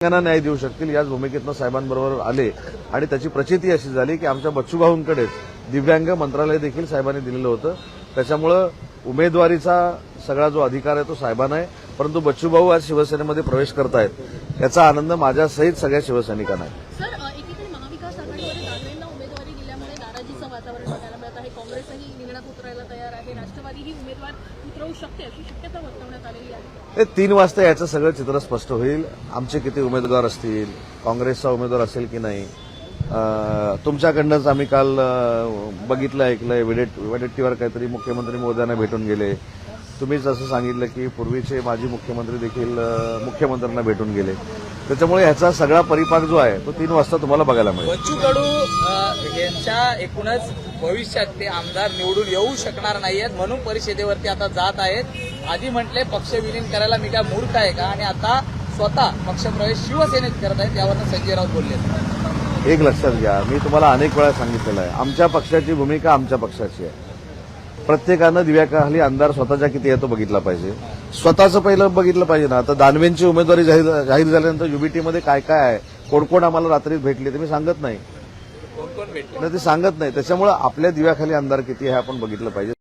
त्यांना न्याय देऊ शकतील याच भूमिकेतनं साहेबांबरोबर आले आणि त्याची प्रचिती अशी झाली की आमच्या बच्चूभाऊंकडेच दिव्यांग मंत्रालय देखील साहेबांनी दिलेलं होतं. त्याच्यामुळं उमेदवारीचा सगळा जो अधिकार आहे तो साहेबांना आहे, परंतु बच्चूभाऊ आज शिवसेनेमध्ये प्रवेश करतायत याचा आनंद माझ्यासहित सगळ्या शिवसैनिकांना आहे. सर, एकीकडे महाविकास आघाडीमध्ये दानवेंना उमेदवारी दिल्यामुळे नाराजीचं वातावरण बघायला मिळत आहे. काँग्रेसही रिंगणात उतरायला तयार आहे. राष्ट्रवादीही उमेदवार उतरवू शकते अशी शक्यता वर्तवण्यात आलेली आहे. ते 3 वाजता याचं सगळं चित्र स्पष्ट होईल. आमचे किती उमेदवार असतील, काँग्रेसचा उमेदवार असेल की नाही. तुमच्याकडनंच आम्ही काल बघितलं ऐकलंय, विडेट्टीवर काहीतरी मुख्यमंत्री महोदयांना भेटून गेले. तुम्हीच असं सांगितलं की पूर्वीचे माजी मुख्यमंत्री देखील मुख्यमंत्र्यांना भेटून गेले. त्याच्यामुळे ह्याचा सगळा परिपाक जो आहे तो 3 वाजता तुम्हाला बघायला मिळेल. बच्चू कडू यांच्या एकूणच भविष्यात ते आमदार निवडून येऊ शकणार नाहीयेत म्हणून परिषदेवरती आता जात आहेत. आधी म्हटले पक्ष विलीन करायला मी काय मूर्ख आहे का, आणि आता स्वतः पक्षप्रवेश शिवसेनेत करत आहेत. यावरनं संजय राऊत बोलले. एक लक्षात घ्या, मी तुम्हाला अनेक वेळा सांगितलेलं आहे, आमच्या पक्षाची भूमिका आमच्या पक्षाची आहे. प्रत्येकानं दिव्याखाली आमदार स्वतःच्या किती आहे तो बघितला पाहिजे. स्वतःचं पहिलं बघितलं पाहिजे ना. आता दानवेंची उमेदवारी जाहीर झाल्यानंतर युबीटीमध्ये काय काय आहे, कोण कोण आम्हाला रात्रीत भेटले ते मी सांगत नाही, कोण कोण भेटले ते सांगत नाही. त्याच्यामुळे आपल्या दिव्याखाली आमदार किती आहे आपण बघितलं पाहिजे.